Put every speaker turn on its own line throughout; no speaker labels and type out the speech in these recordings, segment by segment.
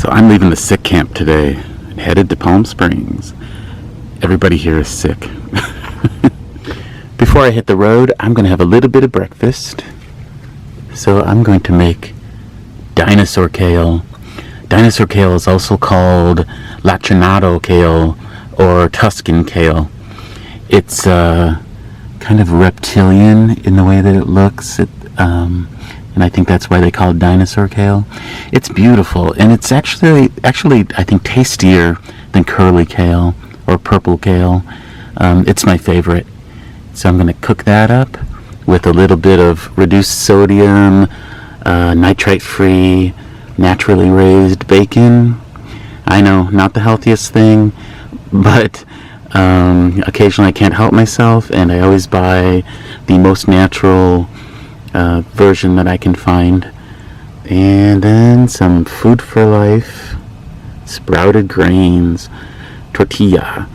So I'm leaving the sick camp today, headed to Palm Springs. Everybody here is sick. Before I hit the road, I'm going to have a little bit of breakfast. So I'm going to make dinosaur kale. Dinosaur kale is also called lacinado kale or Tuscan kale. It's kind of reptilian in the way that it looks. And I think that's why they call it dinosaur kale. It's beautiful, and it's actually I think tastier than curly kale or purple kale. It's my favorite. So I'm going to cook that up with a little bit of reduced sodium, nitrite-free, naturally raised bacon. I know, not the healthiest thing, but occasionally I can't help myself, and I always buy the most natural version that I can find. And then some Food for Life sprouted grains tortilla.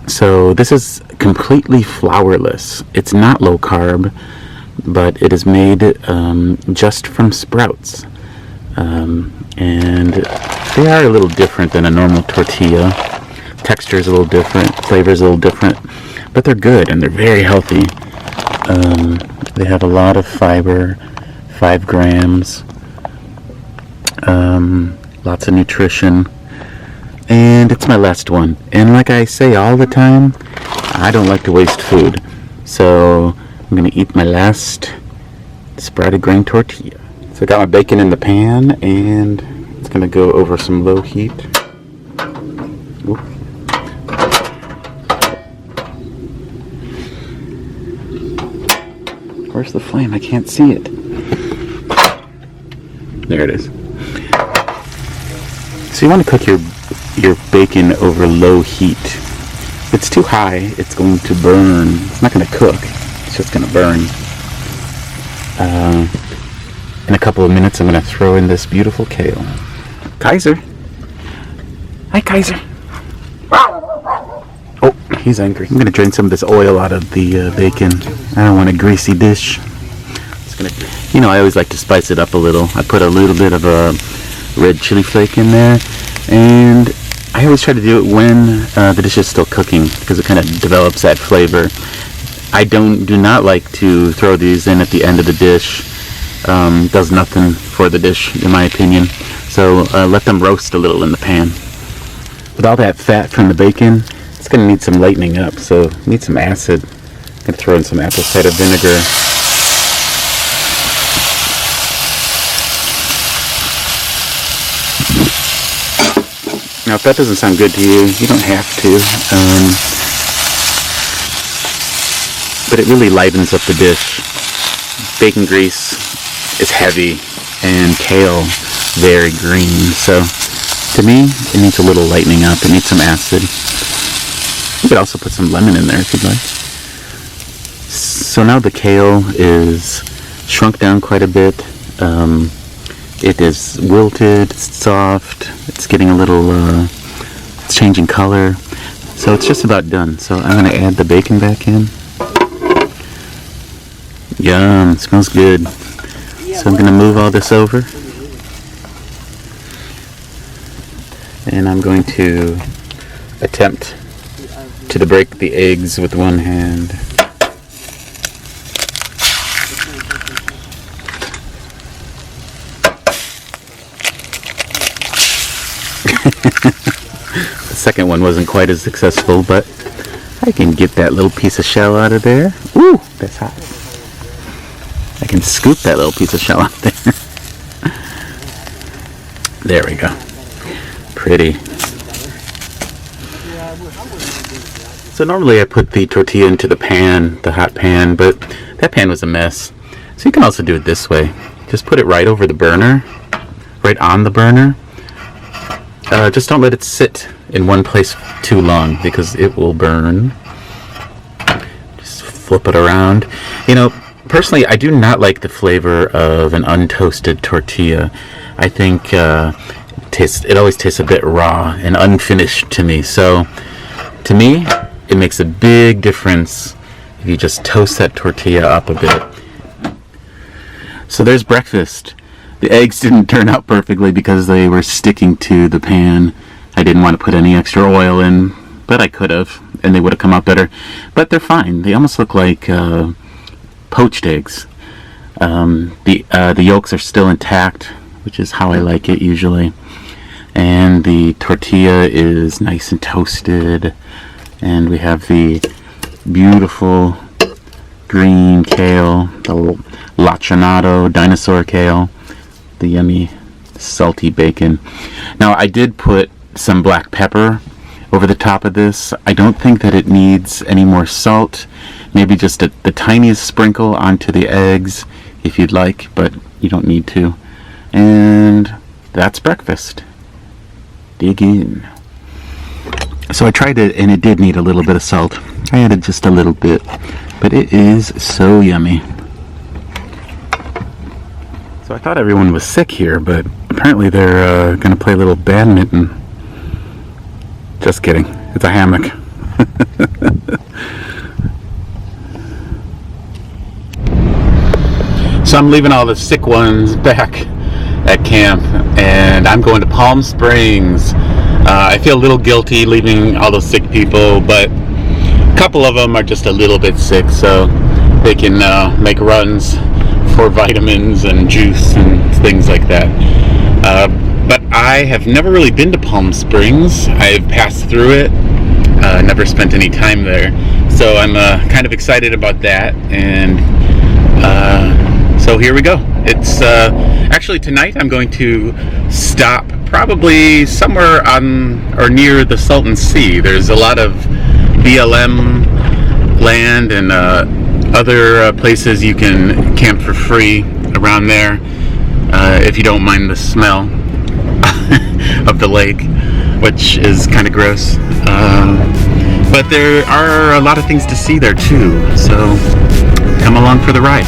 So this is completely flourless. It's not low carb, but it is made just from sprouts. And they are a little different than a normal tortilla. Texture is a little different, flavor is a little different, but they're good and they're very healthy. They have a lot of fiber, 5 grams, lots of nutrition, and it's my last one. And like I say all the time, I don't like to waste food, so I'm going to eat my last sprouted grain tortilla. So I got my bacon in the pan, and it's going to go over some low heat. Oop. Where's the flame? I can't see it. There it is. So you want to cook your bacon over low heat. If it's too high, it's going to burn. It's not going to cook. It's just going to burn. In a couple of minutes, I'm going to throw in this beautiful kale. Kaiser. Hi, Kaiser. Oh, he's angry. I'm going to drain some of this oil out of the bacon. I don't want a greasy dish. I always like to spice it up a little. I put a little bit of a red chili flake in there, and I always try to do it when the dish is still cooking, because it kind of develops that flavor. I do not like to throw these in at the end of the dish. Does nothing for the dish, in my opinion. So let them roast a little in the pan. With all that fat from the bacon, it's going to need some lightening up, so need some acid. I'm going to throw in some apple cider vinegar. Now, if that doesn't sound good to you, you don't have to. But it really livens up the dish. Bacon grease is heavy, and kale very green. So, to me, it needs a little lightening up. It needs some acid. You could also put some lemon in there if you'd like. So now the kale is shrunk down quite a bit. It is wilted, it's soft, it's getting a little, it's changing color. So it's just about done. So I'm going to add the bacon back in. Yum, it smells good. So I'm going to move all this over. And I'm going to attempt to break the eggs with one hand. The second one wasn't quite as successful, but I can get that little piece of shell out of there. Ooh, that's hot. I can scoop that little piece of shell out there. There we go. Pretty. So normally I put the tortilla into the pan, the hot pan, but that pan was a mess. So you can also do it this way. Just put it right over the burner, right on the burner. Just don't let it sit in one place too long, because it will burn. Just flip it around. Personally, I do not like the flavor of an untoasted tortilla. I think it always tastes a bit raw and unfinished to me. So, to me, it makes a big difference if you just toast that tortilla up a bit. So there's breakfast. The eggs didn't turn out perfectly because they were sticking to the pan. I didn't want to put any extra oil in, but I could have, and they would have come out better. But they're fine. They almost look like poached eggs. The yolks are still intact, which is how I like it usually. And the tortilla is nice and toasted. And we have the beautiful green kale, the lacinato dinosaur kale, the yummy salty bacon. Now I did put some black pepper over the top of this. I don't think that it needs any more salt. Maybe just the tiniest sprinkle onto the eggs if you'd like, but you don't need to. And that's breakfast. Dig in. So I tried it, and it did need a little bit of salt. I added just a little bit, but it is so yummy. So I thought everyone was sick here, but apparently they're going to play a little badminton. Just kidding. It's a hammock. So I'm leaving all the sick ones back at camp, and I'm going to Palm Springs. I feel a little guilty leaving all those sick people, but a couple of them are just a little bit sick, so they can make runs for vitamins and juice and things like that. But I have never really been to Palm Springs. I've passed through it, never spent any time there. So I'm kind of excited about that, and so here we go. It's actually tonight I'm going to stop probably somewhere on or near the Salton Sea. There's a lot of BLM land and other places you can camp for free around there if you don't mind the smell of the lake, which is kind of gross. But there are a lot of things to see there too, so come along for the ride.